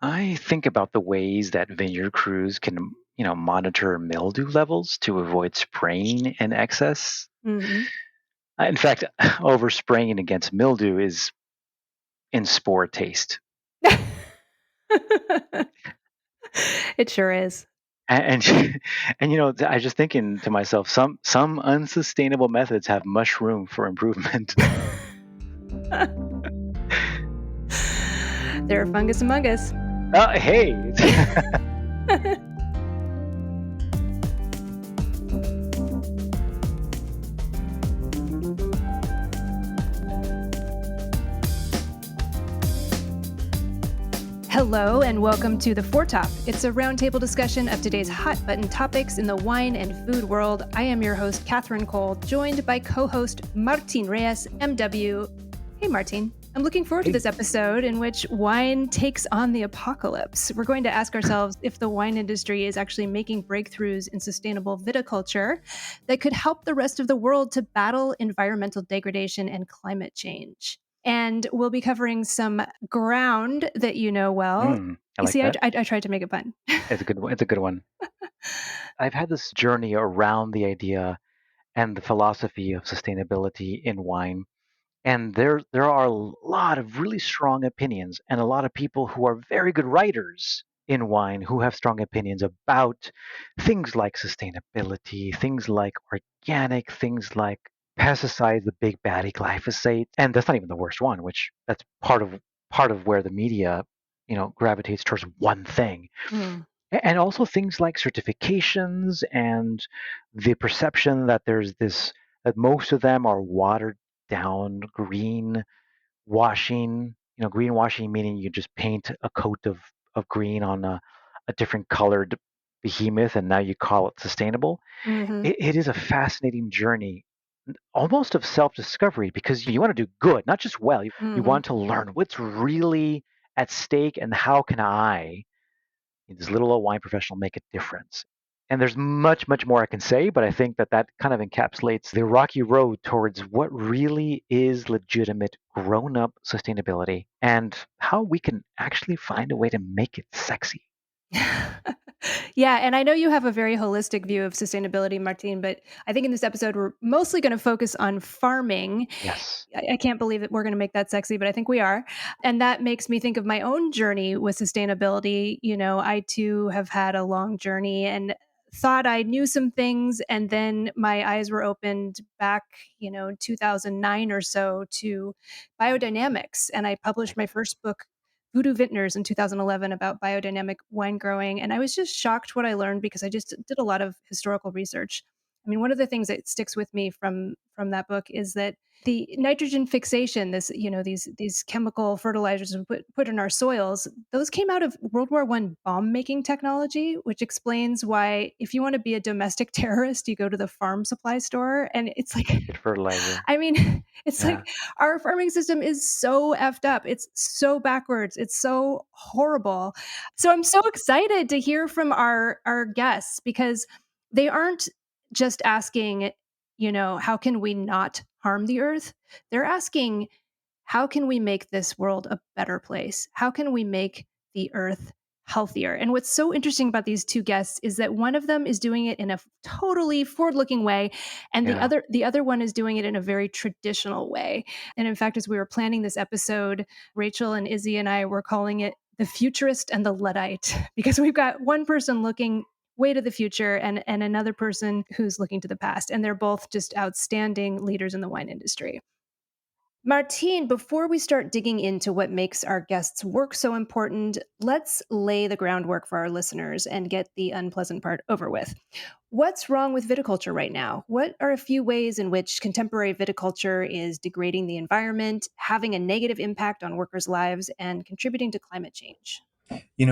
I think about the ways that vineyard crews can, monitor mildew levels to avoid spraying in excess. Hmm. In fact, overspraying against mildew is in spore taste. It sure is. And I was just thinking to myself, some unsustainable methods have much room for improvement. There are fungus among us. Hey, Hello and welcome to The Foretop. It's a roundtable discussion of today's hot button topics in the wine and food world. I am your host, Catherine Cole, joined by co-host Martin Reyes, MW. Hey, Martin. I'm looking forward to this episode in which wine takes on the apocalypse. We're going to ask ourselves if the wine industry is actually making breakthroughs in sustainable viticulture that could help the rest of the world to battle environmental degradation and climate change. And we'll be covering some ground that you know well. I You like see, that. I tried to make it fun. It's a good one. It's a good one. I've had this journey around the idea and the philosophy of sustainability in wine. And there are a lot of really strong opinions and a lot of people who are very good writers in wine who have strong opinions about things like sustainability, things like organic, things like pesticides, the big baddie glyphosate. And that's not even the worst one, which that's part of where the media, gravitates towards one thing. Mm. And also things like certifications and the perception that that most of them are watered down green washing, greenwashing meaning you just paint a coat of green on a different colored behemoth and now you call it sustainable. Hmm. It is a fascinating journey, almost of self-discovery, because you want to do good, not just well. You Hmm. want to learn what's really at stake and how can I, this little old wine professional, make a difference. And there's much, much more I can say, but I think that kind of encapsulates the rocky road towards what really is legitimate grown up sustainability and how we can actually find a way to make it sexy. Yeah, and I know you have a very holistic view of sustainability, Martin, but I think in this episode, we're mostly going to focus on farming. Yes. I can't believe that we're going to make that sexy, but I think we are. And that makes me think of my own journey with sustainability. I too have had a long journey and thought I knew some things. And then my eyes were opened back, 2009 or so to biodynamics. And I published my first book, Voodoo Vintners, in 2011 about biodynamic wine growing. And I was just shocked what I learned because I just did a lot of historical research. I mean, one of the things that sticks with me from that book is that the nitrogen fixation, these chemical fertilizers we put in our soils, those came out of World War I bomb making technology, which explains why if you want to be a domestic terrorist, you go to the farm supply store. And it's like, Good fertilizer. I mean, it's Yeah. like our farming system is so effed up. It's so backwards. It's so horrible. So I'm so excited to hear from our guests because they aren't just asking, how can we not harm the earth? They're asking, how can we make this world a better place? How can we make the earth healthier? And what's so interesting about these two guests is that one of them is doing it in a totally forward-looking way, and the Yeah. other one is doing it in a very traditional way. And in fact, as we were planning this episode, Rachel and Izzy and I were calling it the futurist and the Luddite, because we've got one person looking way to the future and another person who's looking to the past. And they're both just outstanding leaders in the wine industry. Martine, before we start digging into what makes our guests' work so important, let's lay the groundwork for our listeners and get the unpleasant part over with. What's wrong with viticulture right now? What are a few ways in which contemporary viticulture is degrading the environment, having a negative impact on workers' lives, and contributing to climate change?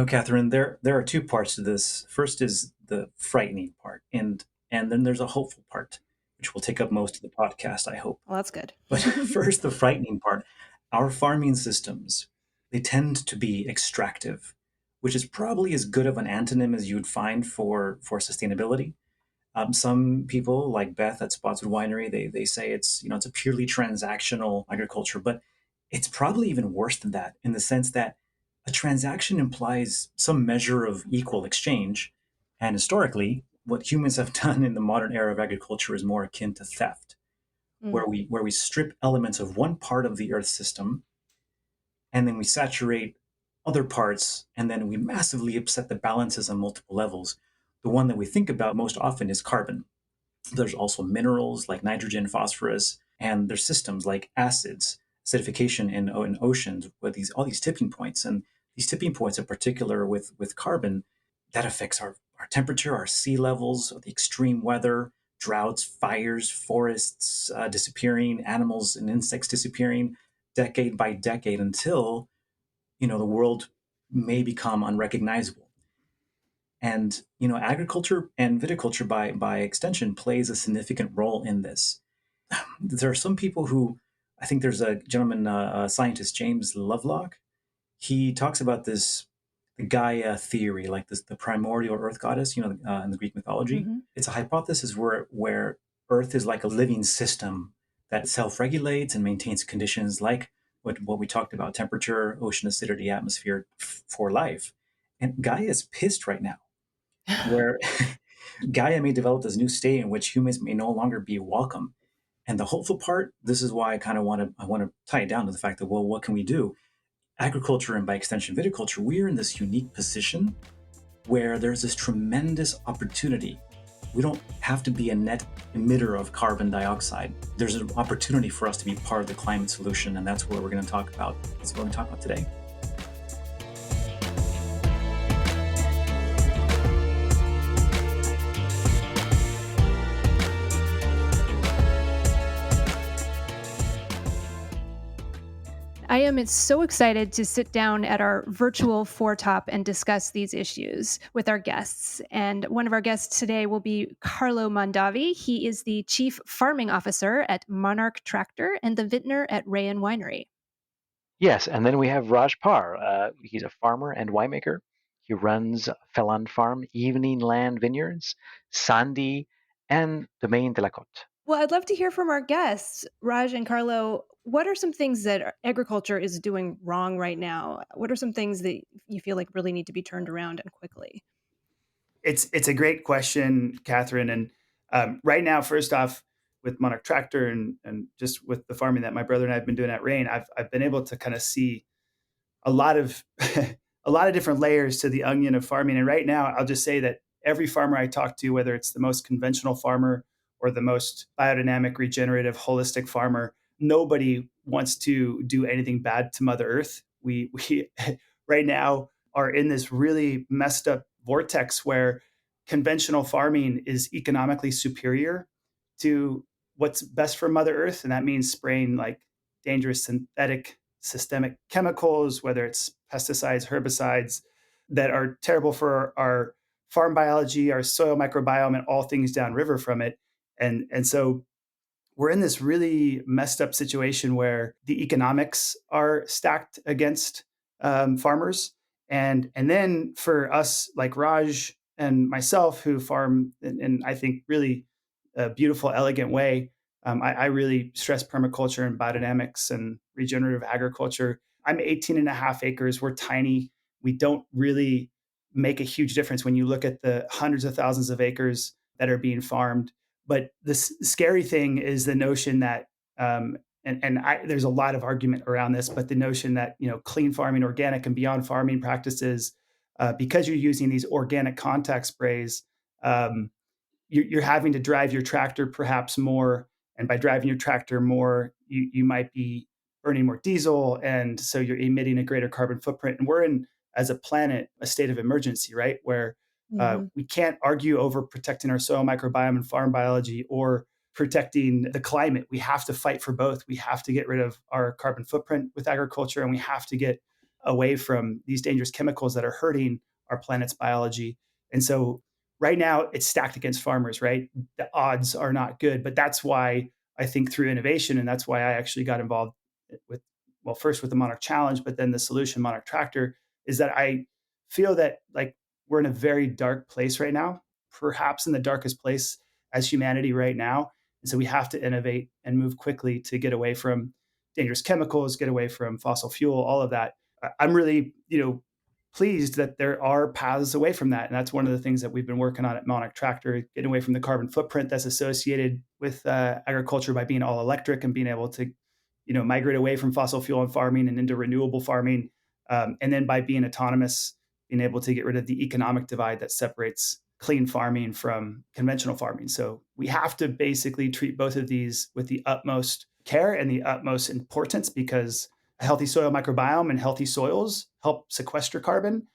Catherine, there are two parts to this. First is the frightening part, and then there's a hopeful part, which will take up most of the podcast, I hope. Well, that's good. But first, the frightening part. Our farming systems, they tend to be extractive, which is probably as good of an antonym as you'd find for sustainability. Some people, like Beth at Spotswood Winery, they say it's a purely transactional agriculture, but it's probably even worse than that in the sense that A transaction implies some measure of equal exchange. And historically, what humans have done in the modern era of agriculture is more akin to theft, Mm. where we strip elements of one part of the Earth system and then we saturate other parts, and then we massively upset the balances on multiple levels. The one that we think about most often is carbon. There's also minerals like nitrogen, phosphorus, and there's systems like acids, acidification in oceans, with all these tipping points. And these tipping points, in particular with carbon, that affects our temperature, our sea levels, the extreme weather, droughts, fires, forests disappearing, animals and insects disappearing, decade by decade, until the world may become unrecognizable. And agriculture and viticulture, by extension, plays a significant role in this. There are some people who, I think there's a gentleman, scientist James Lovelock. He talks about this Gaia theory, like this, the primordial Earth goddess, in the Greek mythology. Hmm. It's a hypothesis where Earth is like a living system that self-regulates and maintains conditions like what we talked about: temperature, ocean acidity, atmosphere, for life. And Gaia is pissed right now, where Gaia may develop this new state in which humans may no longer be welcome. And the hopeful part, this is why I want to tie it down to the fact that, well, what can we do? Agriculture, and by extension viticulture, we're in this unique position where there's this tremendous opportunity. We don't have to be a net emitter of carbon dioxide. There's an opportunity for us to be part of the climate solution, and that's what we're going to talk about. That's what we're going to talk about today. I am so excited to sit down at our virtual foretop and discuss these issues with our guests. And one of our guests today will be Carlo Mondavi. He is the Chief Farming Officer at Monarch Tractor and the vintner at Rayen Winery. Yes, and then we have Raj Parr. He's a farmer and winemaker. He runs Felland Farm, Evening Land Vineyards, Sandy, and Domaine de la Côte. Well, I'd love to hear from our guests, Raj and Carlo. What are some things that agriculture is doing wrong right now? What are some things that you feel like really need to be turned around and quickly? It's a great question, Catherine. And right now, first off, with Monarch Tractor and just with the farming that my brother and I have been doing at Rain, I've been able to kind of see a lot of a lot of different layers to the onion of farming. And right now, I'll just say that every farmer I talk to, whether it's the most conventional farmer or the most biodynamic, regenerative, holistic farmer, nobody wants to do anything bad to Mother Earth. We right now are in this really messed up vortex where conventional farming is economically superior to what's best for Mother Earth, and that means spraying like dangerous synthetic systemic chemicals, whether it's pesticides, herbicides, that are terrible for our farm biology, our soil microbiome, and all things downriver from it. And so we're in this really messed up situation where the economics are stacked against farmers, and then for us like Raj and myself who farm in I think really a beautiful, elegant way. I really stress permaculture and biodynamics and regenerative agriculture. I'm 18 and a half acres. We're tiny. We don't really make a huge difference when you look at the hundreds of thousands of acres that are being farmed. But the scary thing is the notion that, there's a lot of argument around this, but the notion that clean farming, organic and beyond farming practices, because you're using these organic contact sprays, you're having to drive your tractor perhaps more, and by driving your tractor more, you might be burning more diesel, and so you're emitting a greater carbon footprint. And we're in, as a planet, a state of emergency, right? Where Mhm. we can't argue over protecting our soil microbiome and farm biology or protecting the climate. We have to fight for both. We have to get rid of our carbon footprint with agriculture, and we have to get away from these dangerous chemicals that are hurting our planet's biology. And so right now it's stacked against farmers, right? The odds are not good, but that's why I think through innovation, and that's why I actually got involved with, well, first with the Monarch Challenge, but then the solution Monarch Tractor, is that I feel that like we're in a very dark place right now, perhaps in the darkest place as humanity right now. And so we have to innovate and move quickly to get away from dangerous chemicals, get away from fossil fuel, all of that. I'm really, pleased that there are paths away from that. And that's one of the things that we've been working on at Monarch Tractor, getting away from the carbon footprint that's associated with agriculture by being all electric and being able to, migrate away from fossil fuel and farming and into renewable farming. And then by being autonomous, being able to get rid of the economic divide that separates clean farming from conventional farming. So we have to basically treat both of these with the utmost care and the utmost importance, because a healthy soil microbiome and healthy soils help sequester carbon.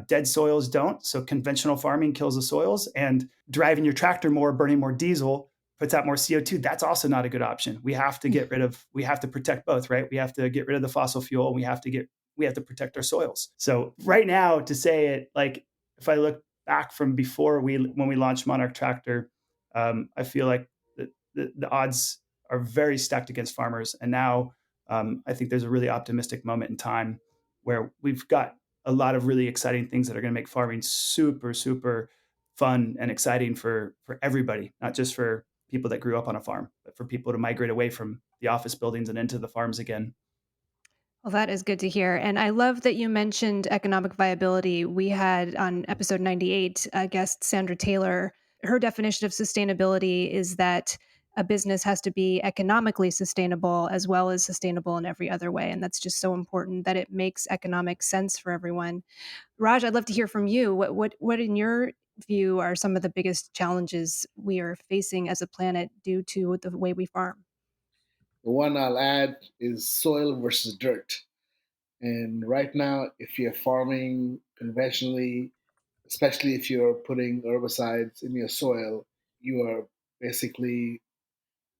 Dead soils don't. So conventional farming kills the soils, and driving your tractor more, burning more diesel puts out more CO2. That's also not a good option. We have to protect both, right? We have to get rid of the fossil fuel, and we have to protect our soils. So right now, to say it, like, if I look back from before when we launched Monarch Tractor, I feel like the odds are very stacked against farmers. And now I think there's a really optimistic moment in time where we've got a lot of really exciting things that are going to make farming super, super fun and exciting for everybody, not just for people that grew up on a farm, but for people to migrate away from the office buildings and into the farms again. Well, that is good to hear. And I love that you mentioned economic viability. We had on episode 98 guest Sandra Taylor. Her definition of sustainability is that a business has to be economically sustainable as well as sustainable in every other way. And that's just so important that it makes economic sense for everyone. Raj, I'd love to hear from you. What in your view are some of the biggest challenges we are facing as a planet due to the way we farm? The one I'll add is soil versus dirt. And right now, if you're farming conventionally, especially if you're putting herbicides in your soil, you are basically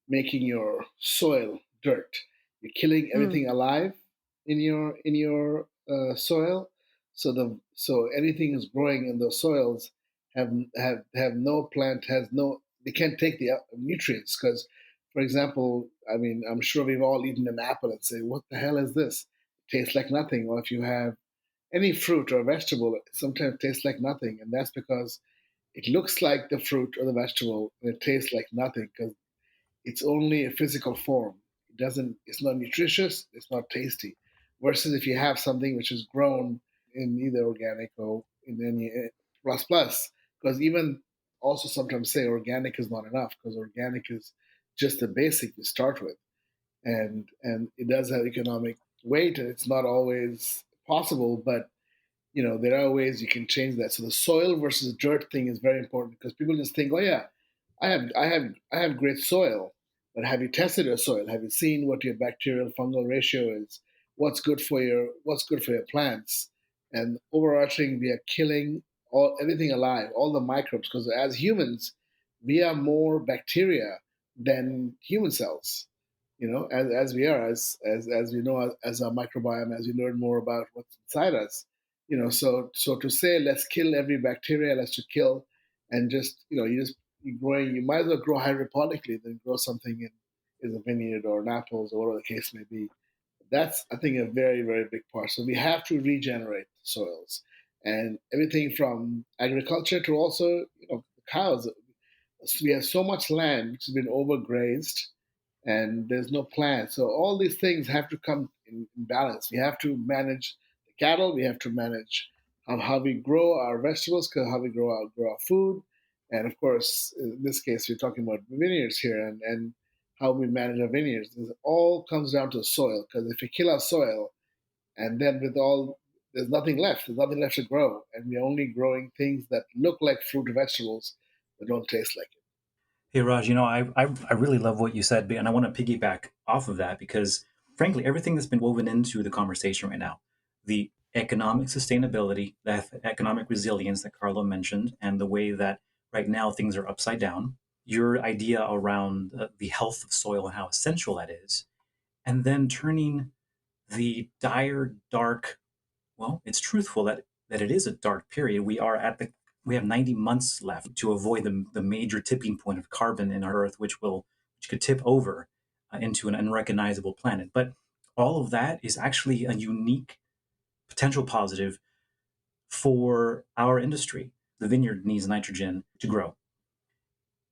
making your soil dirt. You're killing Mm. everything alive in your soil. So anything is growing in those soils have no plant has no they can't take the nutrients because, for example, I mean, I'm sure we've all eaten an apple and say, "What the hell is this? It tastes like nothing." Or if you have any fruit or vegetable, it sometimes tastes like nothing, and that's because it looks like the fruit or the vegetable and it tastes like nothing because it's only a physical form. It's not nutritious, it's not tasty. Versus if you have something which is grown in either organic or in any plus plus, because even also sometimes say organic is not enough because organic is just the basic to start with, and it does have economic weight, and it's not always possible, but there are ways you can change that. So the soil versus dirt thing is very important because people just think, oh yeah, I have great soil, but have you tested your soil? Have you seen what your bacterial fungal ratio is? What's good for your plants? And overarching, we are killing everything alive, all the microbes, because as humans, we are more bacteria than human cells. As we are, as we know, as our microbiome, as we learn more about what's inside us, so to say let's kill every bacteria, let's to kill, and just you might as well grow hydroponically than grow something in a vineyard or in apples or whatever the case may be. That's, I think, a very, very big part. So we have to regenerate soils, and everything from agriculture to also cows. We have so much land which has been overgrazed, and there's no plan. So all these things have to come in balance. We have to manage the cattle. We have to manage how we grow our vegetables, how we grow our food, and of course, in this case, we're talking about vineyards here, and how we manage our vineyards. It all comes down to the soil. Because if we kill our soil, and then there's nothing left. There's nothing left to grow, and we're only growing things that look like fruit or vegetables, but don't taste like it. Hey, Raj, I really love what you said, and I want to piggyback off of that because, frankly, everything that's been woven into the conversation right now, the economic sustainability, the economic resilience that Carlo mentioned, and the way that right now things are upside down, your idea around the health of soil and how essential that is, and then turning the dire, dark, well, it's truthful that it is a dark period. We have 90 months left to avoid the major tipping point of carbon in our Earth, which could tip over into an unrecognizable planet. But all of that is actually a unique potential positive for our industry. The vineyard needs nitrogen to grow.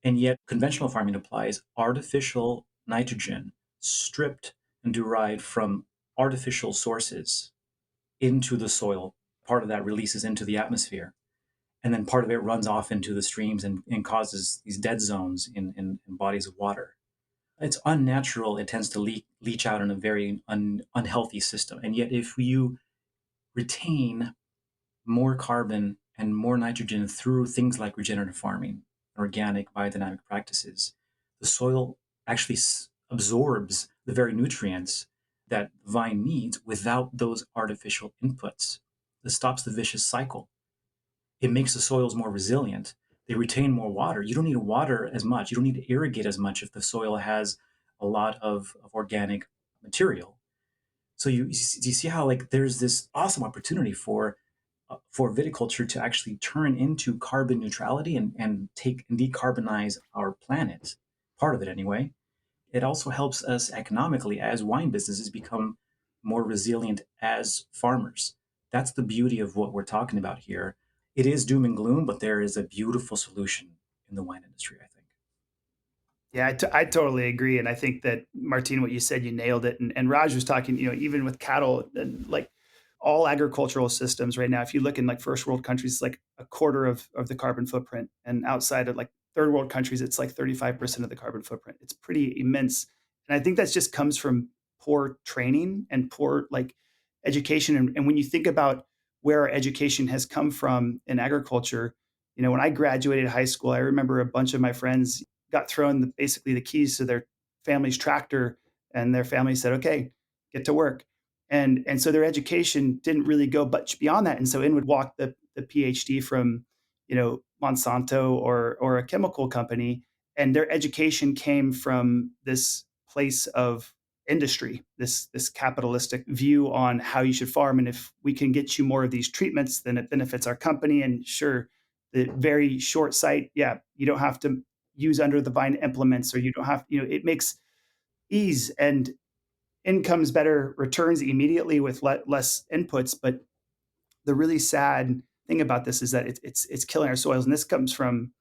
And yet, conventional farming applies artificial nitrogen stripped and derived from artificial sources into the soil. Part of that releases into the atmosphere. And then part of it runs off into the streams and causes these dead zones in bodies of water. It's unnatural. It tends to leach out in a very unhealthy system. And yet, if you retain more carbon and more nitrogen through things like regenerative farming, organic biodynamic practices, the soil actually absorbs the very nutrients that the vine needs without those artificial inputs. This stops the vicious cycle. It makes the soils more resilient. They retain more water. You don't need to water as much. You don't need to irrigate as much if the soil has a lot of organic material. So you see how like there's this awesome opportunity for viticulture to actually turn into carbon neutrality and take and decarbonize our planet, part of it anyway. It also helps us economically as wine businesses become more resilient as farmers. That's the beauty of what we're talking about here. It is doom and gloom, but there is a beautiful solution in the wine industry, I think. Yeah, I totally agree, and I think that Martine, what you said, you nailed it. And Raj was talking, even with cattle, and like all agricultural systems right now, if you look in like first world countries, it's like a quarter of the carbon footprint, and outside of like third world countries, it's like 35% of the carbon footprint. It's pretty immense, and I think that just comes from poor training and poor like education. And when you think about where our education has come from in agriculture, when I graduated high school, I remember a bunch of my friends got thrown basically the keys to their family's tractor, and their family said, "Okay, get to work." And so their education didn't really go much beyond that. And so in would walk the PhD from Monsanto or a chemical company, and their education came from this place of industry, this capitalistic view on how you should farm, and if we can get you more of these treatments, then it benefits our company. And sure, the very short sight, yeah, you don't have to use under the vine implements, or you don't have, it makes ease and incomes better returns immediately with less inputs. But the really sad thing about this is that it's killing our soils, and this comes from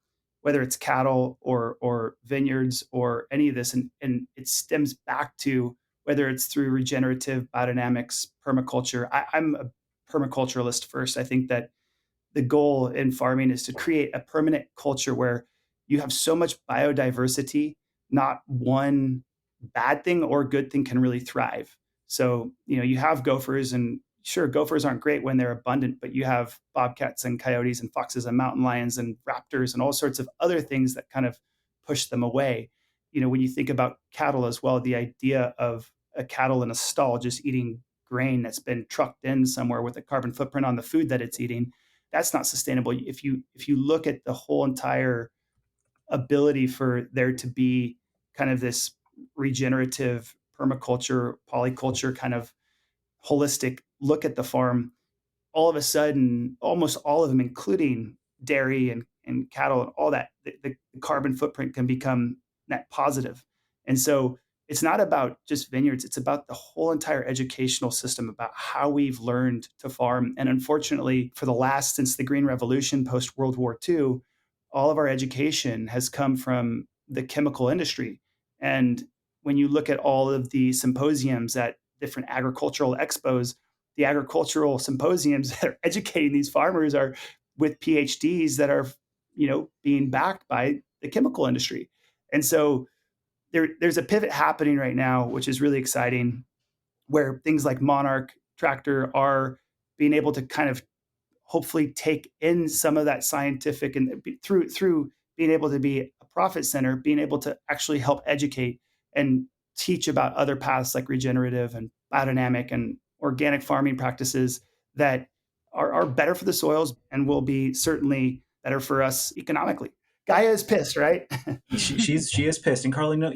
whether it's cattle or vineyards or any of this, and it stems back to whether it's through regenerative biodynamics, permaculture. I'm a permaculturalist first. I think that the goal in farming is to create a permanent culture where you have so much biodiversity, not one bad thing or good thing can really thrive. So, you have gophers, and sure, gophers aren't great when they're abundant, but you have bobcats and coyotes and foxes and mountain lions and raptors and all sorts of other things that kind of push them away. When you think about cattle as well, the idea of a cattle in a stall just eating grain that's been trucked in somewhere with a carbon footprint on the food that it's eating, that's not sustainable. If you look at the whole entire ability for there to be kind of this regenerative permaculture, polyculture kind of holistic look at the farm, all of a sudden, almost all of them, including dairy and cattle and all that, the carbon footprint can become net positive. And so it's not about just vineyards, it's about the whole entire educational system, about how we've learned to farm. And unfortunately, since the Green Revolution, post World War II, all of our education has come from the chemical industry. And when you look at all of the symposiums at different agricultural expos, the agricultural symposiums that are educating these farmers are with PhDs that are, being backed by the chemical industry. And so there's a pivot happening right now, which is really exciting, where things like Monarch Tractor are being able to kind of hopefully take in some of that scientific, and through being able to be a profit center, being able to actually help educate and teach about other paths like regenerative and biodynamic and organic farming practices that are better for the soils and will be certainly better for us economically. Gaia is pissed, right? She is pissed. And Carlo,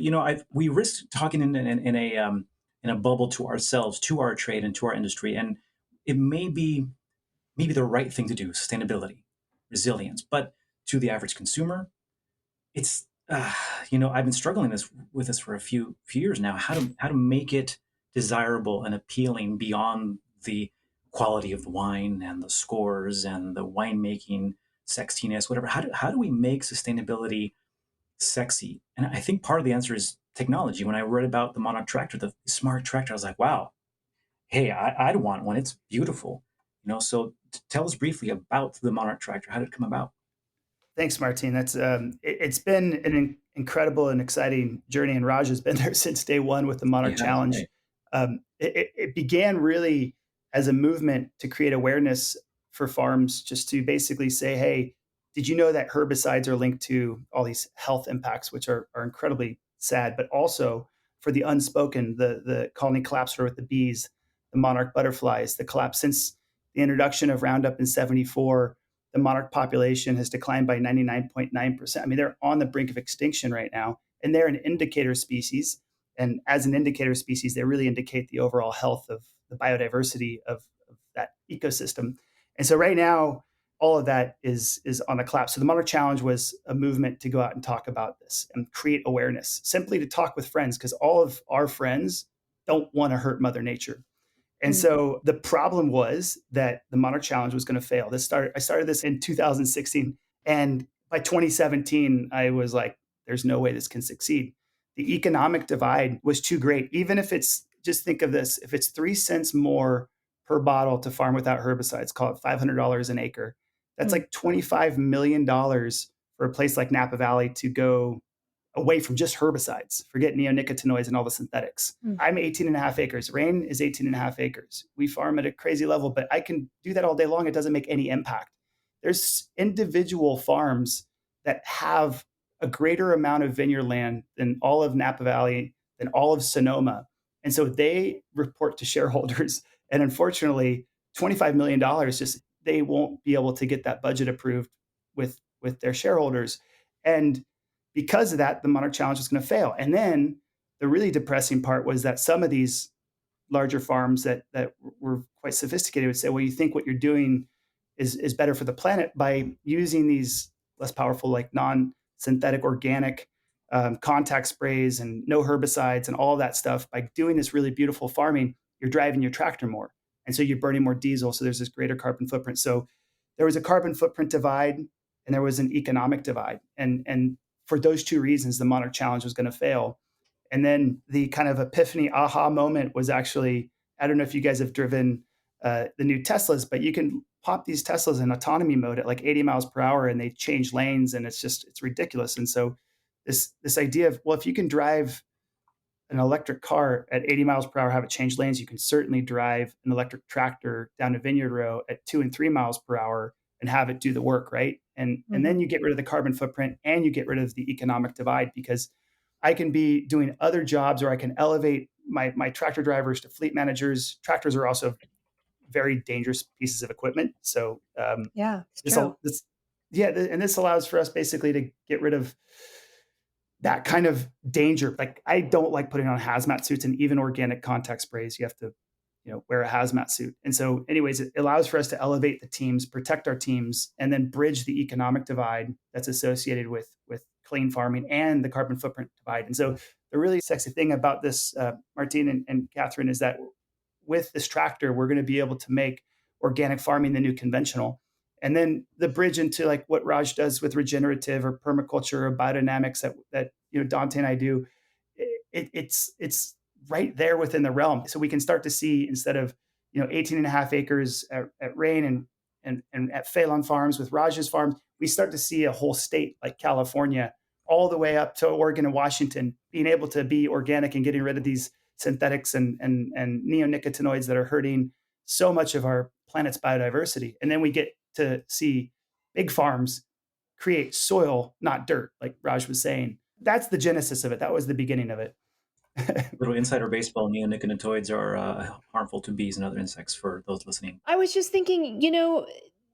we risk talking in a bubble to ourselves, to our trade, and to our industry, and it may be maybe the right thing to do, sustainability, resilience. But to the average consumer, it's I've been struggling with this for a few years now. How to make it desirable and appealing beyond the quality of the wine and the scores and the winemaking sexiness, whatever. How do we make sustainability sexy? And I think part of the answer is technology. When I read about the Monarch tractor, the smart tractor, I was like, wow, hey, I'd want one. It's beautiful. So tell us briefly about the Monarch tractor. How did it come about? Thanks, Martin. It's been an incredible and exciting journey, and Raj has been there since day one with the Monarch Yeah, Challenge. right. It began really as a movement to create awareness for farms, just to basically say, hey, did you know that herbicides are linked to all these health impacts, which are incredibly sad, but also for the unspoken, the colony collapse with the bees, the monarch butterflies, the collapse since the introduction of Roundup in 74, the monarch population has declined by 99.9%. I mean, they're on the brink of extinction right now, and they're an indicator species. And as an indicator species, they really indicate the overall health of the biodiversity of that ecosystem. And so right now, all of that is on the collapse. So the Monarch Challenge was a movement to go out and talk about this and create awareness, simply to talk with friends, because all of our friends don't want to hurt Mother Nature. And so the problem was that the Monarch Challenge was going to fail. I started this in 2016, and by 2017, I was like, "There's no way this can succeed." The economic divide was too great. Even if it's just think of this: if it's 3 cents more per bottle to farm without herbicides, call it $500 an acre. That's like $25 million for a place like Napa Valley to go away from just herbicides. Forget neonicotinoids and all the synthetics. I'm 18 and a half acres. Rain is 18 and a half acres. We farm at a crazy level, but I can do that all day long. It doesn't make any impact. There's individual farms that have a greater amount of vineyard land than all of Napa Valley, than all of Sonoma. And so they report to shareholders. And unfortunately, $25 million, just they won't be able to get that budget approved with their shareholders. And because of that, the Monarch Challenge was going to fail. And then the really depressing part was that some of these larger farms that were quite sophisticated would say, well, you think what you're doing is better for the planet by using these less powerful, like non-synthetic organic contact sprays and no herbicides and all that stuff. By doing this really beautiful farming, you're driving your tractor more. And so you're burning more diesel. So there's this greater carbon footprint. So there was a carbon footprint divide and there was an economic divide. And for those two reasons, the Monarch Challenge was going to fail. And then the kind of epiphany aha moment was actually, I don't know if you guys have driven the new Teslas, but you can pop these Teslas in autonomy mode at like 80 miles per hour and they change lanes and it's ridiculous. And so this idea of, well, if you can drive an electric car at 80 miles per hour, have it change lanes, you can certainly drive an electric tractor down a vineyard row at 2 and 3 miles per hour and have it do the work, right? And then you get rid of the carbon footprint and you get rid of the economic divide, because I can be doing other jobs, or I can elevate my tractor drivers to fleet managers. Tractors are also very dangerous pieces of equipment. So Yeah, it's true. and this allows for us basically to get rid of that kind of danger. Like, I don't like putting on hazmat suits, and even organic contact sprays, you have to, wear a hazmat suit. And so anyways, it allows for us to elevate the teams, protect our teams, and then bridge the economic divide that's associated with clean farming and the carbon footprint divide. And so the really sexy thing about this, Martine and Catherine, is that with this tractor, we're going to be able to make organic farming the new conventional. And then the bridge into like what Raj does with regenerative or permaculture or biodynamics that Dante and I do, it's right there within the realm. So we can start to see, instead of 18 and a half acres at Rain and at Phelan Farms with Raj's farms, we start to see a whole state like California all the way up to Oregon and Washington being able to be organic and getting rid of these synthetics and neonicotinoids that are hurting so much of our planet's biodiversity. And then we get to see big farms create soil, not dirt, like Raj was saying. That's the genesis of it. That was the beginning of it. Little insider baseball: neonicotinoids are harmful to bees and other insects, for those listening. I was just thinking,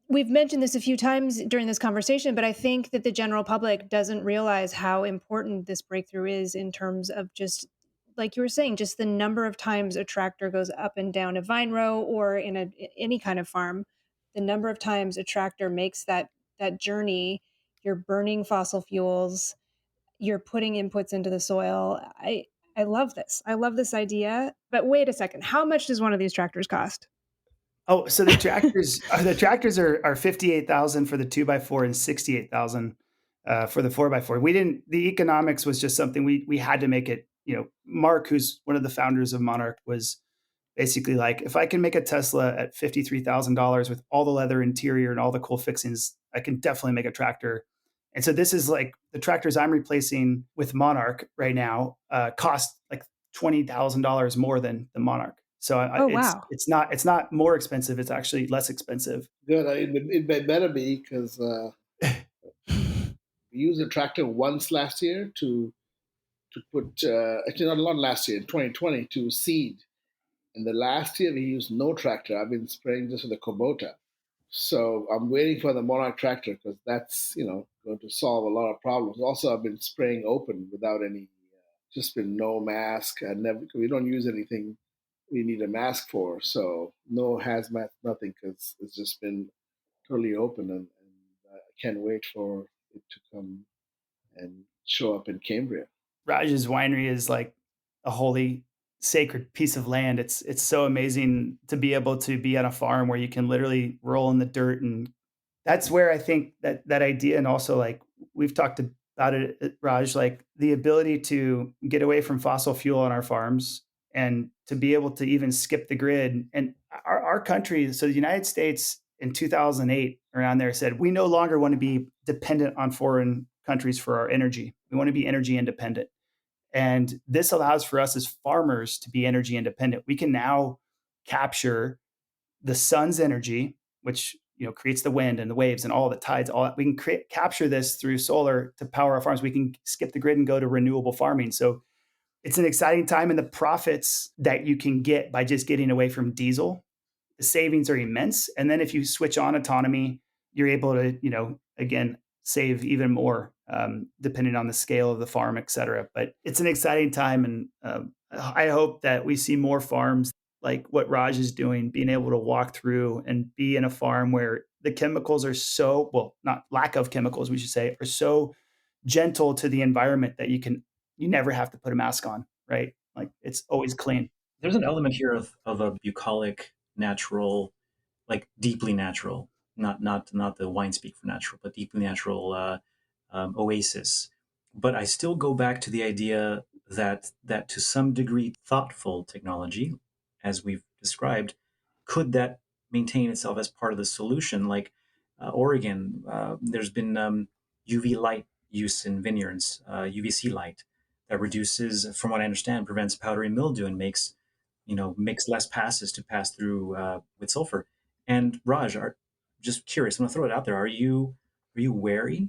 we've mentioned this a few times during this conversation, but I think that the general public doesn't realize how important this breakthrough is in terms of, just like you were saying, just the number of times a tractor goes up and down a vine row or in any kind of farm, the number of times a tractor makes that journey. You're burning fossil fuels, you're putting inputs into the soil. I love this. I love this idea. But wait a second, how much does one of these tractors cost? Oh, so the tractors are 58,000 for the 2x4 and 68,000 for the 4x4. The economics was just something we had to make it. Mark, who's one of the founders of Monarch, was basically like, if I can make a Tesla at $53,000 with all the leather interior and all the cool fixings, I can definitely make a tractor. And so this is like the tractors I'm replacing with Monarch right now cost like $20,000 more than the Monarch. So Oh, wow. it's not more expensive. It's actually less expensive. Good. It better be because we used a tractor once last year to put actually not last year in 2020 to seed. And the last year we used no tractor. I've been spraying just with the Kubota. So I'm waiting for the Monarch tractor because that's going to solve a lot of problems. Also, I've been spraying open without any, just been no mask. I never We don't use anything we need a mask for. So no hazmat, nothing, because it's just been totally open, and I can't wait for it to come and show up in Cambria. Raj's winery is like a holy sacred piece of land. It's so amazing to be able to be on a farm where you can literally roll in the dirt, and that's where I think that idea, and also like we've talked about it, Raj, like the ability to get away from fossil fuel on our farms and to be able to even skip the grid. And our country, so the United States in 2008 around there said we no longer want to be dependent on foreign countries for our energy. We want to be energy independent. And this allows for us as farmers to be energy independent. We can now capture the sun's energy, which creates the wind and the waves and all the tides. All that. We can capture this through solar to power our farms. We can skip the grid and go to renewable farming. So it's an exciting time, and the profits that you can get by just getting away from diesel, the savings are immense. And then if you switch on autonomy, you're able to, again, save even more, depending on the scale of the farm, et cetera. But it's an exciting time. And I hope that we see more farms like what Raj is doing, being able to walk through and be in a farm where the chemicals are so, well, not lack of chemicals, we should say, are so gentle to the environment that you never have to put a mask on, right? Like it's always clean. There's an element here of a bucolic, natural, like deeply natural, not the wine speak for natural, but deeply natural oasis. But I still go back to the idea that to some degree, thoughtful technology, as we've described, could that maintain itself as part of the solution? Like Oregon, there's been UV light use in vineyards, UVC light that reduces, from what I understand, prevents powdery mildew and makes less passes to pass through with sulfur. And Raj, just curious, I'm gonna throw it out there. Are you wary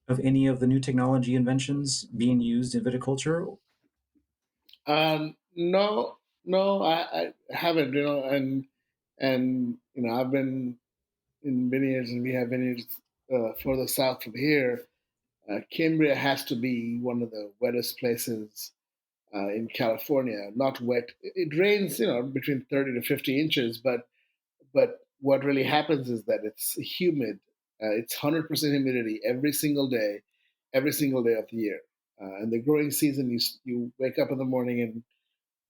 of any of the new technology inventions being used in viticulture? No, no, I haven't. And I've been in vineyards, and we have vineyards further south from here. Cambria has to be one of the wettest places in California. Not wet. It rains, between 30 to 50 inches, but what really happens is that it's humid. It's 100% humidity every single day of the year. And the growing season, you wake up in the morning, and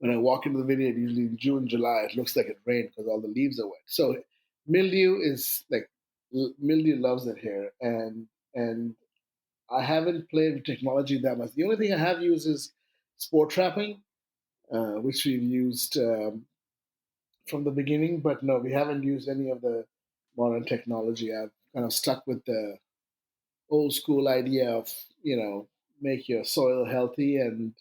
when I walk into the vineyard, usually in June, July, it looks like it rained because all the leaves are wet. So mildew is like mildew loves it here, and I haven't played with technology that much. The only thing I have used is spore trapping, which we've used from the beginning. But no, we haven't used any of the modern technology. I've kind of stuck with the old school idea of make your soil healthy and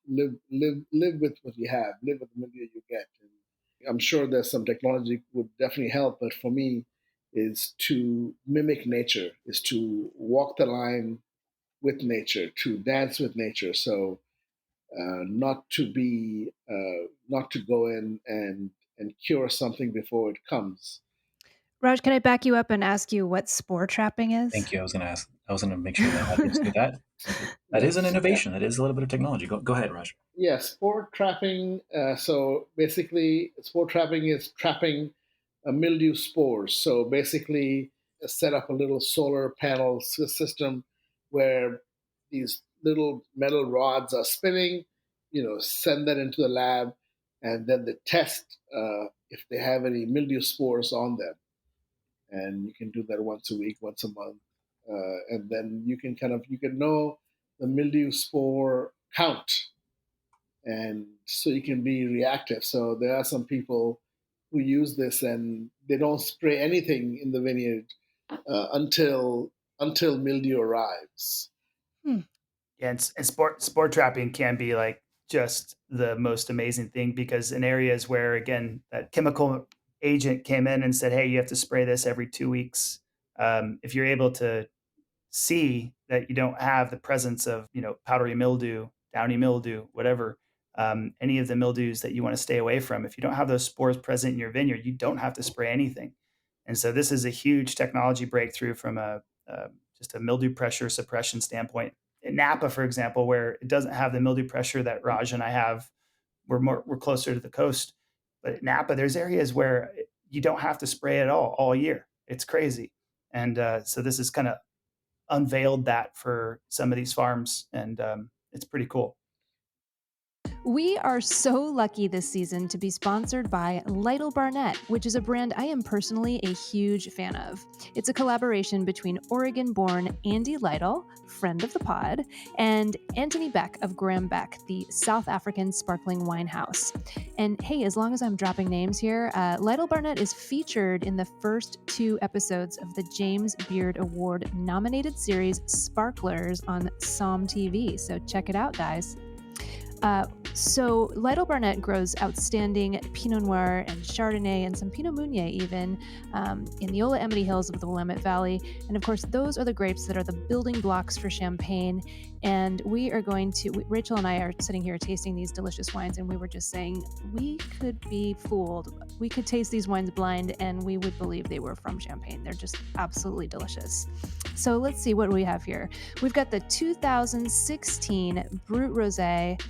live with what you have, live with the media you get. And I'm sure there's some technology would definitely help, but for me, is to mimic nature, is to walk the line with nature, to dance with nature. So not to go in and cure something before it comes. Raj, can I back you up and ask you what spore trapping is? Thank you. I was gonna make sure that I did that. That is an Yes, yeah. innovation. That is a little bit of technology. Go ahead, Raj. Yeah, spore trapping. So basically, spore trapping is trapping mildew spores. So basically, set up a little solar panel system where these little metal rods are spinning. Send that into the lab, and then they test if they have any mildew spores on them. And you can do that once a week, once a month, and then you can know the mildew spore count, and so you can be reactive. So there are some people who use this and they don't spray anything in the vineyard until mildew arrives. Hmm. Yeah, and spore trapping can be like just the most amazing thing, because in areas where, again, that chemical agent came in and said, hey, you have to spray this every 2 weeks, if you're able to see that you don't have the presence of, powdery mildew, downy mildew, whatever, any of the mildews that you want to stay away from, if you don't have those spores present in your vineyard, you don't have to spray anything. And so this is a huge technology breakthrough from just a mildew pressure suppression standpoint. In Napa, for example, where it doesn't have the mildew pressure that Raj and I have, we're closer to the coast. But at Napa, there's areas where you don't have to spray at all year. It's crazy. And so this is kind of unveiled that for some of these farms, and it's pretty cool. We are so lucky this season to be sponsored by Lytle Barnett, which is a brand I am personally a huge fan of. It's a collaboration between Oregon-born Andy Lytle, friend of the pod, and Anthony Beck of Graham Beck, the South African sparkling wine house. And hey, as long as I'm dropping names here, Lytle Barnett is featured in the first 2 episodes of the James Beard Award nominated series Sparklers on Somm TV. So check it out, guys. So Lytle Barnett grows outstanding Pinot Noir and Chardonnay and some Pinot Meunier even in the Yola-Amity Hills of the Willamette Valley. And of course, those are the grapes that are the building blocks for Champagne. And we are going to, Rachel and I are sitting here tasting these delicious wines, and we were just saying, we could be fooled. We could taste these wines blind and we would believe they were from Champagne. They're just absolutely delicious. So let's see what we have here. We've got the 2016 Brut Rosé.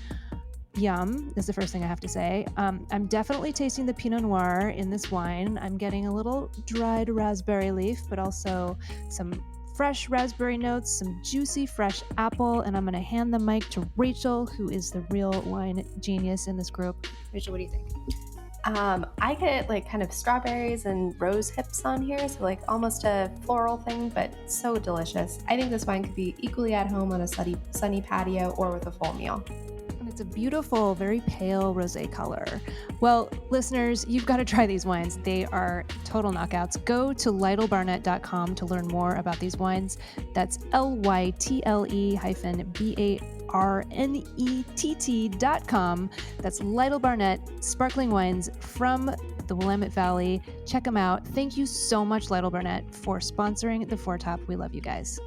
Yum is the first thing I have to say. I'm definitely tasting the Pinot Noir in this wine. I'm getting a little dried raspberry leaf, but also some fresh raspberry notes, some juicy fresh apple, and I'm going to hand the mic to Rachel, who is the real wine genius in this group. Rachel, what do you think? I get like kind of strawberries and rose hips on here, so like almost a floral thing, but so delicious. I think this wine could be equally at home on a sunny patio or with a full meal. It's a beautiful, very pale rosé color. Well, listeners, you've got to try these wines. They are total knockouts. Go to lytlebarnett.com to learn more about these wines. That's lytle-barnett.com. That's Lytle Barnett, sparkling wines from the Willamette Valley. Check them out. Thank you so much, Lytle Barnett, for sponsoring the Foretop. We love you guys.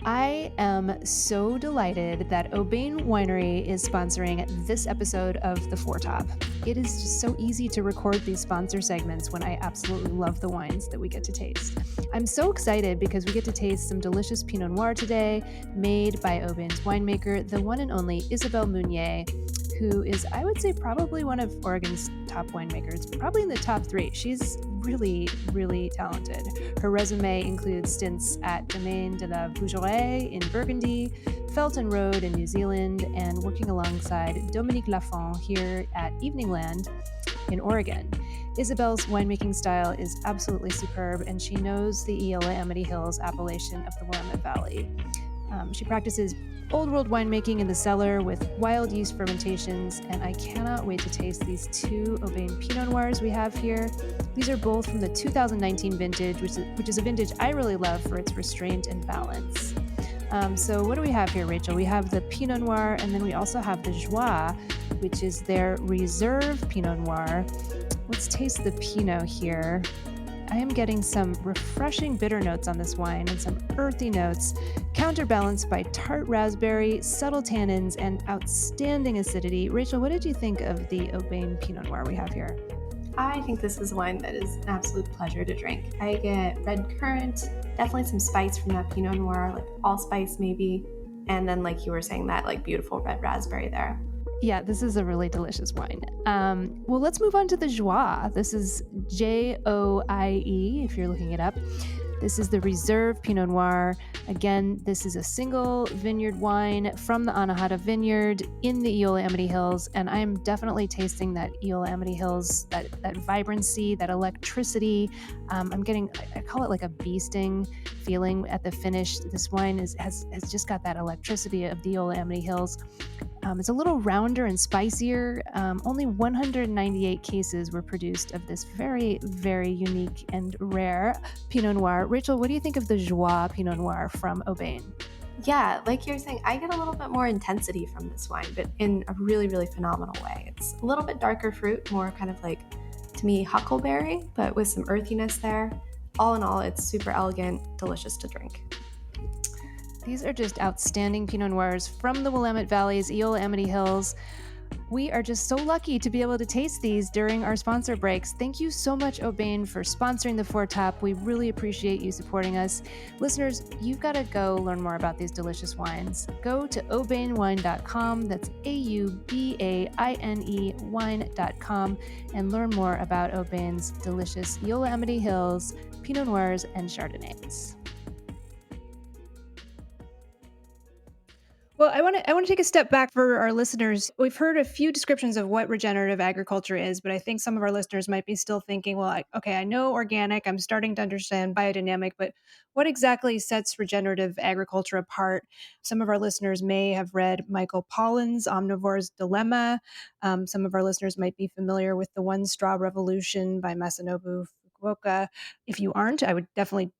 I am so delighted that Aubaine Winery is sponsoring this episode of The Foretop. It is just so easy to record these sponsor segments when I absolutely love the wines that we get to taste. I'm so excited because we get to taste some delicious Pinot Noir today, made by Aubaine's winemaker, the one and only Isabelle Meunier, who is, I would say, probably one of Oregon's top winemakers, probably in the top 3. She's really, really talented. Her resume includes stints at Domaine de la Bougerie in Burgundy, Felton Road in New Zealand, and working alongside Dominique Lafont here at Evening Land in Oregon. Isabelle's winemaking style is absolutely superb, and she knows the Yola-Amity Hills appellation of the Willamette Valley. She practices old world winemaking in the cellar with wild yeast fermentations, and I cannot wait to taste these 2 Aubaine Pinot Noirs we have here. These are both from the 2019 vintage, which is a vintage I really love for its restraint and balance. So what do we have here, Rachel? We have the Pinot Noir, and then we also have the Joie, which is their reserve Pinot Noir. Let's taste the Pinot here. I am getting some refreshing bitter notes on this wine and some earthy notes, counterbalanced by tart raspberry, subtle tannins, and outstanding acidity. Rachel, what did you think of the Aubaine Pinot Noir we have here? I think this is a wine that is an absolute pleasure to drink. I get red currant, definitely some spice from that Pinot Noir, like allspice maybe, and then like you were saying, that like beautiful red raspberry there. Yeah, this is a really delicious wine. Well, let's move on to the Joie. This is Joie, if you're looking it up. This is the Reserve Pinot Noir. Again, this is a single vineyard wine from the Anahata Vineyard in the Yola-Amity Hills, and I'm definitely tasting that Yola-Amity Hills, that vibrancy, that electricity. I'm getting, I call it like a bee sting feeling at the finish. This wine has just got that electricity of the Yola-Amity Hills. It's a little rounder and spicier. Only 198 cases were produced of this very, very unique and rare Pinot Noir. Rachel, what do you think of the Joie Pinot Noir from Aubaine? Yeah, like you're saying, I get a little bit more intensity from this wine, but in a really, really phenomenal way. It's a little bit darker fruit, more kind of like, to me, huckleberry, but with some earthiness there. All in all, it's super elegant, delicious to drink. These are just outstanding Pinot Noirs from the Willamette Valley's Yola-Amity Hills. We are just so lucky to be able to taste these during our sponsor breaks. Thank you so much, Aubaine, for sponsoring the Four Top. We really appreciate you supporting us. Listeners, you've got to go learn more about these delicious wines. Go to aubainewine.com, that's AUBAINE wine.com, and learn more about Aubaine's delicious Yola-Amity Hills, Pinot Noirs, and Chardonnays. Well, I want to take a step back for our listeners. We've heard a few descriptions of what regenerative agriculture is, but I think some of our listeners might be still thinking, well, I know organic, I'm starting to understand biodynamic, but what exactly sets regenerative agriculture apart? Some of our listeners may have read Michael Pollan's Omnivore's Dilemma. Some of our listeners might be familiar with The One Straw Revolution by Masanobu Fukuoka. If you aren't, I would definitely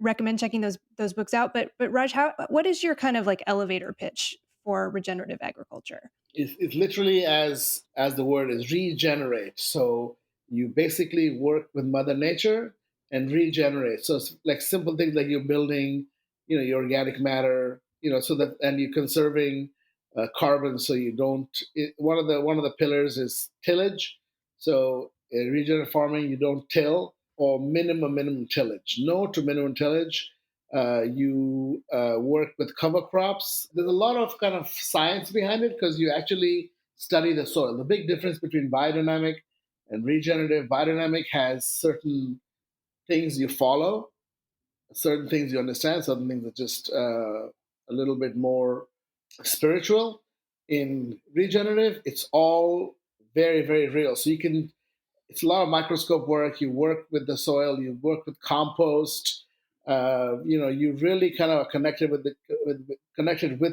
recommend checking those books out. But Raj, what is your kind of like elevator pitch for regenerative agriculture? It's literally as the word is, regenerate. So you basically work with Mother Nature and regenerate. So it's like simple things like you're building, your organic matter, so that, and you're conserving carbon. So you don't. One of the pillars is tillage. So in regenerative farming, you don't till, or minimum tillage. No to minimum tillage. You work with cover crops. There's a lot of kind of science behind it because you actually study the soil. The big difference between biodynamic and regenerative: biodynamic has certain things you follow, certain things you understand, certain things are just a little bit more spiritual. In regenerative, it's all very, very real. So it's a lot of microscope work. You work with the soil, you work with compost. You really kind of are connected with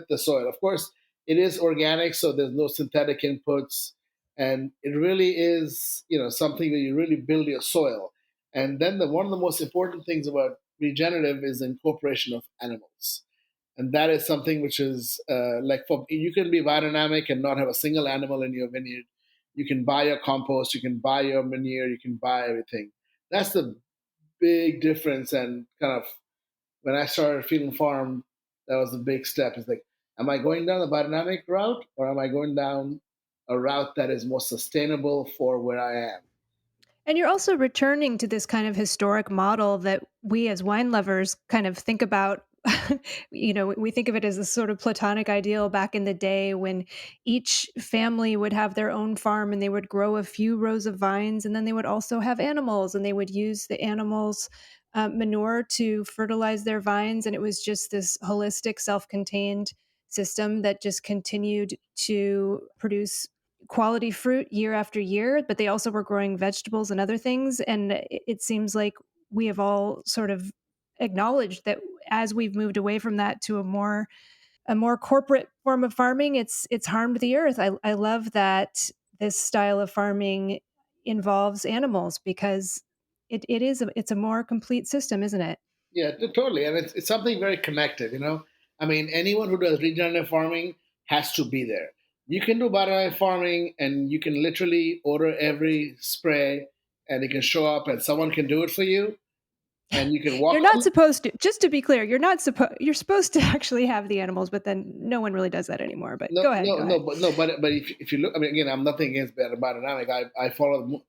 the soil. Of course, it is organic, so there's no synthetic inputs, and it really is, something that you really build your soil. And then one of the most important things about regenerative is the incorporation of animals. And that is something which is you can be biodynamic and not have a single animal in your vineyard. You can buy your compost, you can buy your manure, you can buy everything. That's the big difference. And kind of when I started Feed and Farm, that was the big step. It's like, am I going down the biodynamic route, or am I going down a route that is more sustainable for where I am? And you're also returning to this kind of historic model that we as wine lovers kind of think about. We think of it as a sort of Platonic ideal back in the day when each family would have their own farm and they would grow a few rows of vines, and then they would also have animals and they would use the animals' manure to fertilize their vines. And it was just this holistic, self-contained system that just continued to produce quality fruit year after year, but they also were growing vegetables and other things. And it seems like we have all sort of acknowledged that as we've moved away from that to a more corporate form of farming, it's harmed the earth. I love that this style of farming involves animals because it's a more complete system, isn't it? Yeah, totally. And it's something very connected, I mean, anyone who does regenerative farming has to be there. You can do biodynamic farming and you can literally order every spray and it can show up and someone can do it for you and you can walk. You're not supposed to, just to be clear, you're supposed to actually have the animals, but then no one really does that anymore. But No, go ahead. but if you look, I mean, again, I'm nothing against biodynamic. I follow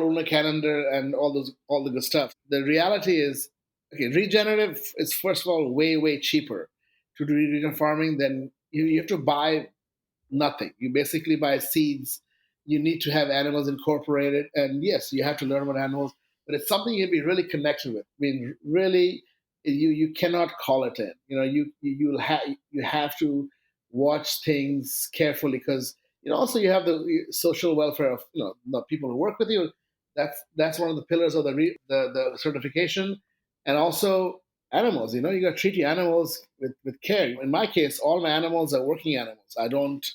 lunar calendar and all the good stuff. The reality is, okay, regenerative is first of all way cheaper to do regenerative farming than you have to buy nothing. You basically buy seeds. You need to have animals incorporated, and yes, you have to learn about animals, but it's something you can be really connected with. I mean, really, you cannot call it in. You have to watch things carefully because also you have the social welfare of the people who work with you. That's one of the pillars of the certification, and also animals. You got to treat your animals with care. In my case, all my animals are working animals. I don't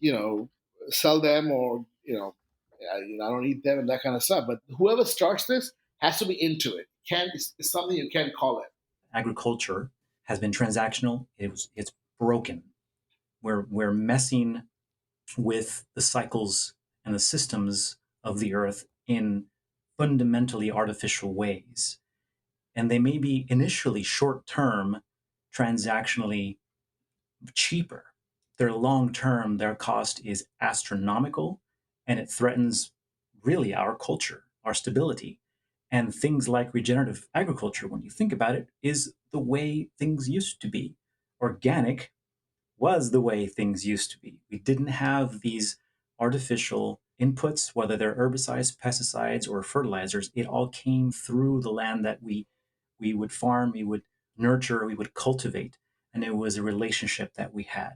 you know sell them, or I don't eat them and that kind of stuff. But whoever starts this has to be into it. Can't It's something you can't call it. Agriculture has been transactional. It's broken. We're messing with the cycles and the systems of the earth in fundamentally artificial ways. And they may be initially short term, transactionally cheaper. They're long term, their cost is astronomical, and it threatens really our culture, our stability. And things like regenerative agriculture, when you think about it, is the way things used to be. Organic was the way things used to be. We didn't have these artificial inputs, whether they're herbicides, pesticides, or fertilizers. It all came through the land that we would farm, we would nurture, we would cultivate, and it was a relationship that we had.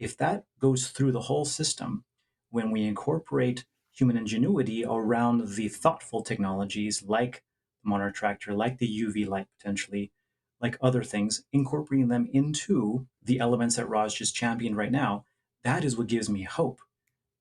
If that goes through the whole system, when we incorporate human ingenuity around the thoughtful technologies like the Monarch tractor, like the UV light potentially, like other things, incorporating them into the elements that Raj just championed right now, that is what gives me hope.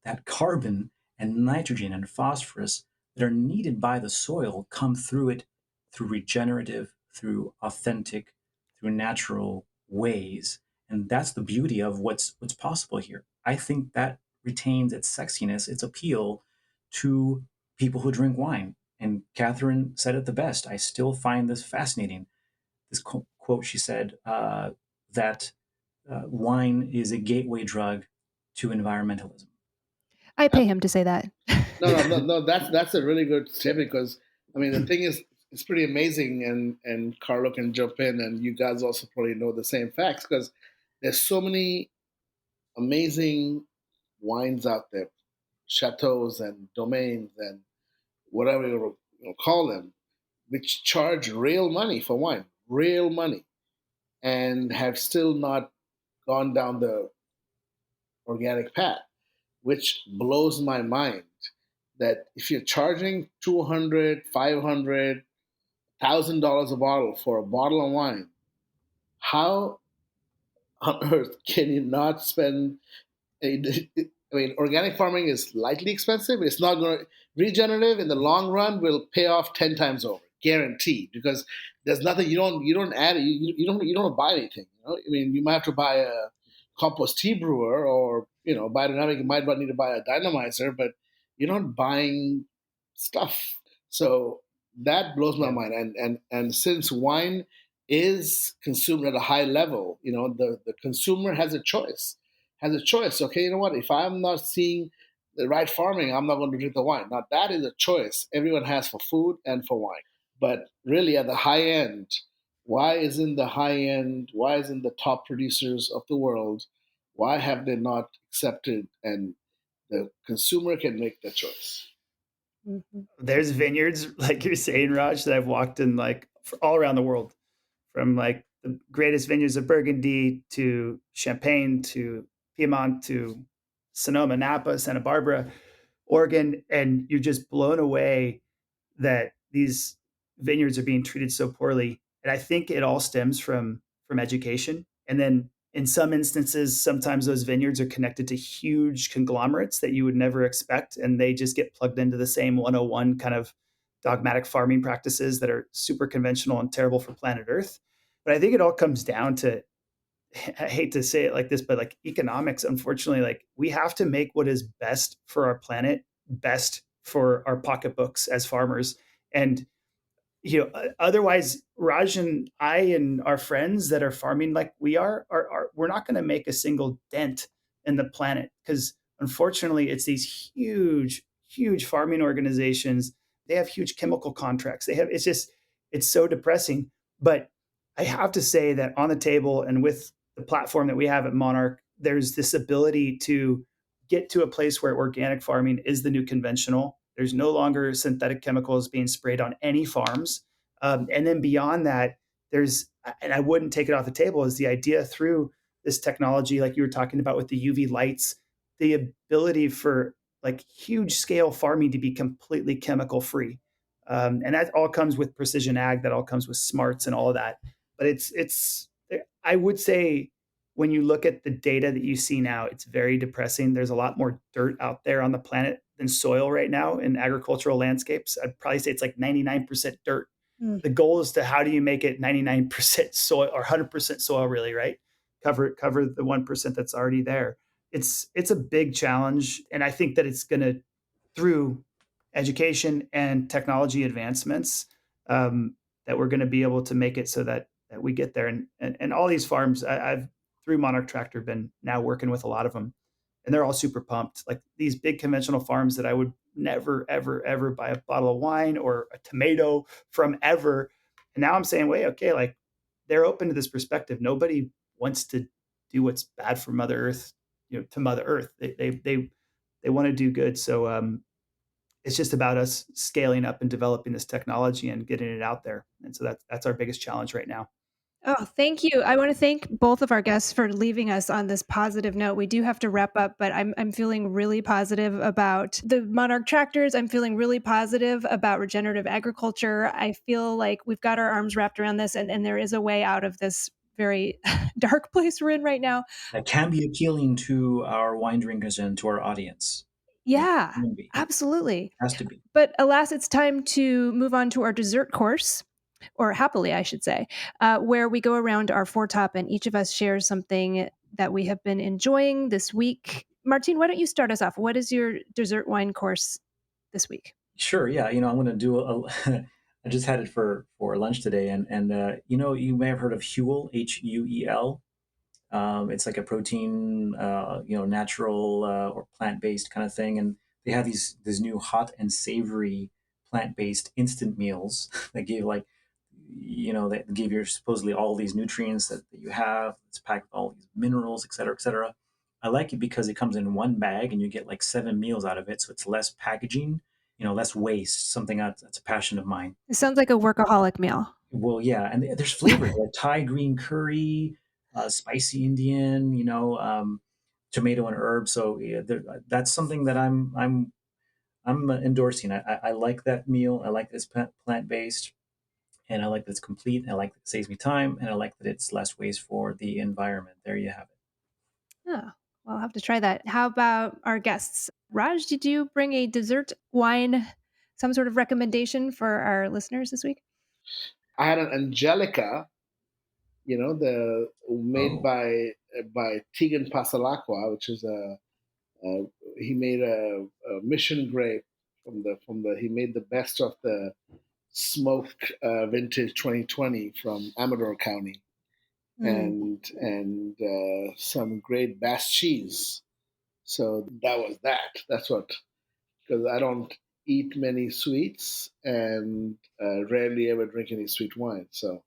That carbon and nitrogen and phosphorus that are needed by the soil come through it through regenerative, through authentic, through natural ways. And that's the beauty of what's possible here. I think that retains its sexiness, its appeal to people who drink wine. And Catherine said it the best. I still find this fascinating. This quote she said that wine is a gateway drug to environmentalism. I pay him to say that. No. That's a really good statement, because I mean the thing is, it's pretty amazing, and Carlo can jump in, and you guys also probably know the same facts, because there's so many amazing wines out there, chateaus and domains and whatever call them, which charge real money for wine, real money, and have still not gone down the organic path, which blows my mind. That if you're charging 200, 500, $1,000 a bottle for a bottle of wine, how on earth can you not spend? I mean, organic farming is slightly expensive. It's not going to regenerative in the long run will pay off 10 times over, guaranteed. Because there's nothing you don't add you don't buy anything. I mean, you might have to buy a compost tea brewer, or biodynamic. You might need to buy a dynamizer, but you're not buying stuff. So that blows my mind. And since wine is consumed at a high level, the consumer has a choice. Okay, you know what? If I'm not seeing the right farming, I'm not going to drink the wine. Now that is a choice everyone has for food and for wine. But really, at the high end, why isn't the top producers of the world, why have they not accepted, and the consumer can make the choice? Mm-hmm. There's vineyards, like you're saying, Raj, that I've walked in like all around the world, from like the greatest vineyards of Burgundy to Champagne to Piedmont to Sonoma, Napa, Santa Barbara, Oregon, and you're just blown away that these vineyards are being treated so poorly. And I think it all stems from education. And then in some instances, sometimes those vineyards are connected to huge conglomerates that you would never expect, and they just get plugged into the same 101 kind of dogmatic farming practices that are super conventional and terrible for planet Earth. But I think it all comes down to, I hate to say it like this, but like economics, unfortunately, like we have to make what is best for our planet, best for our pocketbooks as farmers. And otherwise, Raj and I and our friends that are farming like we are we're not going to make a single dent in the planet, because unfortunately it's these huge farming organizations. They have huge chemical contracts. It's so depressing. But I have to say that on the table and with the platform that we have at Monarch, there's this ability to get to a place where organic farming is the new conventional. There's no longer synthetic chemicals being sprayed on any farms. And then beyond that, and I wouldn't take it off the table, is the idea through this technology, like you were talking about with the UV lights, the ability for like huge scale farming to be completely chemical free. And that all comes with precision ag. That all comes with smarts and all of that. But I would say when you look at the data that you see now, it's very depressing. There's a lot more dirt out there on the planet than soil right now in agricultural landscapes. I'd probably say it's like 99% dirt. Mm. The goal is to how do you make it 99% soil or 100% soil, really, right? Cover the 1% that's already there. It's a big challenge, and I think that it's going to, through education and technology advancements, that we're going to be able to make it so that we get there. And all these farms, I've through Monarch Tractor been now working with a lot of them, and they're all super pumped. Like these big conventional farms that I would never, ever, ever buy a bottle of wine or a tomato from ever. And now I'm saying, wait, okay, like they're open to this perspective. Nobody wants to do what's bad for Mother Earth, to Mother Earth. They want to do good. So it's just about us scaling up and developing this technology and getting it out there. And so that's our biggest challenge right now. Oh, thank you. I want to thank both of our guests for leaving us on this positive note. We do have to wrap up, but I'm feeling really positive about the Monarch tractors. I'm feeling really positive about regenerative agriculture. I feel like we've got our arms wrapped around this, and there is a way out of this very dark place we're in right now. That can be appealing to our wine drinkers and to our audience. Yeah, It can be. absolutely. It has to be. But alas, it's time to move on to our dessert course, or happily, I should say, where we go around our four top and each of us shares something that we have been enjoying this week. Martin, why don't you start us off? What is your dessert wine course this week? Sure. Yeah. I'm going to do I just had it for lunch today, and you may have heard of Huel, Huel. It's like a protein, natural or plant based kind of thing, and they have these new hot and savory plant based instant meals that give that give you supposedly all these nutrients that you have. It's packed with all these minerals, et cetera, et cetera. I like it because it comes in one bag and you get like 7 meals out of it, so it's less packaging, less waste. Something that's a passion of mine. It sounds like a workaholic meal. Well, yeah, and there's flavors like Thai green curry, spicy Indian, tomato and herb. So yeah, that's something that I'm endorsing. I like that meal. I like that it's plant based, and I like that it's complete. I like that it saves me time, and I like that it's less waste for the environment. There you have it. Oh, well, I'll have to try that. How about our guests? Raj, did you bring a dessert wine, some sort of recommendation for our listeners this week? I had an Angelica, the made Oh, by Tegan Pasalacqua, which is he made a mission grape from the he made the best of the smoked vintage 2020 from Amador County, and some great Bass cheese. So that was that. That's what, because I don't eat many sweets and rarely ever drink any sweet wine. So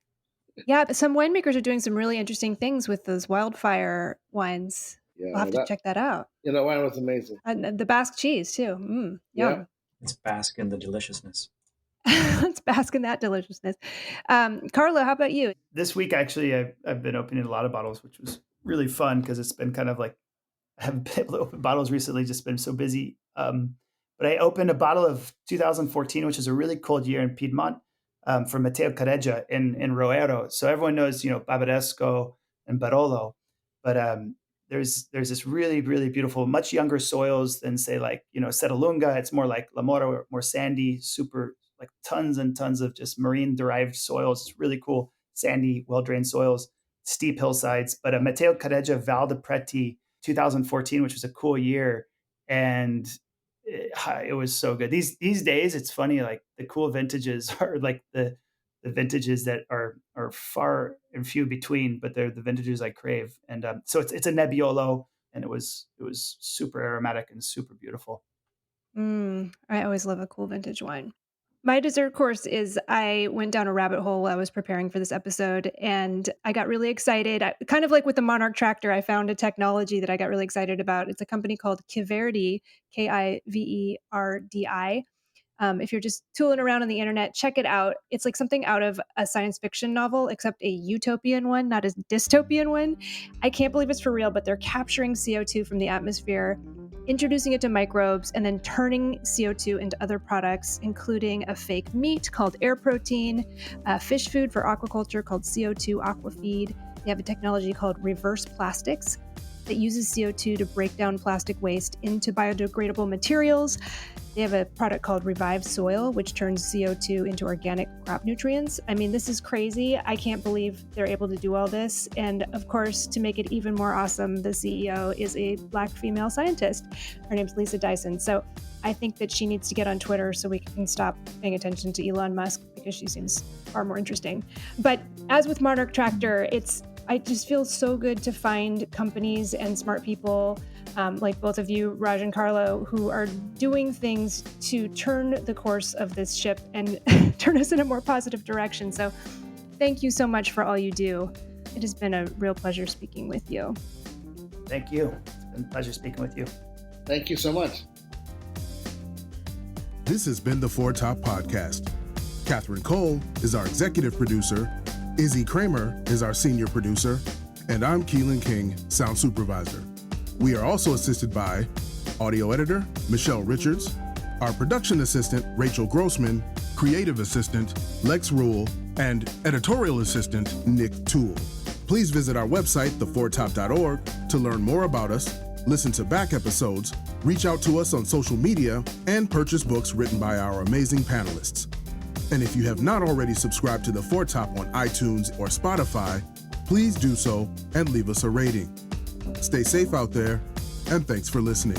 Yeah, some winemakers are doing some really interesting things with those wildfire wines. yeah, I'll have no, to that check that out. wine was amazing. And the Basque cheese too. Yeah. Yum. it's bask in the deliciousness. Let's bask in that deliciousness. Carlo, how about you? This week, actually, I've been opening a lot of bottles, which was really fun because it's been kind of like I haven't been able to open bottles recently, just been so busy. But I opened a bottle of 2014, which is a really cold year in Piedmont, from Matteo Careggia in Roero. So everyone knows, Barbaresco and Barolo, but there's this really, really beautiful, much younger soils than say like, Serralunga. It's more like La Mora, more sandy, super like tons and tons of just marine derived soils. It's really cool, sandy, well-drained soils, steep hillsides. But Matteo Careggia Val de Preti 2014, which was a cool year. And it was so good. These days, it's funny, like the cool vintages are like the vintages that are far and few between, but they're the vintages I crave. And so it's a Nebbiolo, and it was super aromatic and super beautiful. I always love a cool vintage wine. My dessert course is I went down a rabbit hole while I was preparing for this episode, and I got really excited. Kind of like with the Monarch tractor, I found a technology that I got really excited about. It's a company called Kiverdi, Kiverdi. If you're just tooling around on the internet, check it out. It's like something out of a science fiction novel, except a utopian one, not a dystopian one. I can't believe it's for real, but they're capturing CO2 from the atmosphere introducing it to microbes, and then turning CO2 into other products, including a fake meat called air protein, fish food for aquaculture called CO2 aquafeed. They have a technology called reverse plastics that uses CO2 to break down plastic waste into biodegradable materials. They have a product called Revive Soil, which turns CO2 into organic crop nutrients. I mean, this is crazy. I can't believe they're able to do all this. And of course, to make it even more awesome, the CEO is a Black female scientist. Her name's Lisa Dyson. So I think that she needs to get on Twitter so we can stop paying attention to Elon Musk, because she seems far more interesting. But as with Monarch Tractor, I just feel so good to find companies and smart people like both of you, Raj and Carlo, who are doing things to turn the course of this ship and turn us in a more positive direction. So thank you so much for all you do. It has been a real pleasure speaking with you. Thank you. It's been a pleasure speaking with you. Thank you so much. This has been the Four Top Podcast. Catherine Cole is our executive producer, Izzy Kramer is our senior producer, and I'm Keelan King, sound supervisor. We are also assisted by audio editor, Michelle Richards, our production assistant, Rachel Grossman, creative assistant, Lex Rule, and editorial assistant, Nick Toole. Please visit our website, thefourtop.org, to learn more about us, listen to back episodes, reach out to us on social media, and purchase books written by our amazing panelists. And if you have not already subscribed to The Four Top on iTunes or Spotify, please do so and leave us a rating. Stay safe out there, and thanks for listening.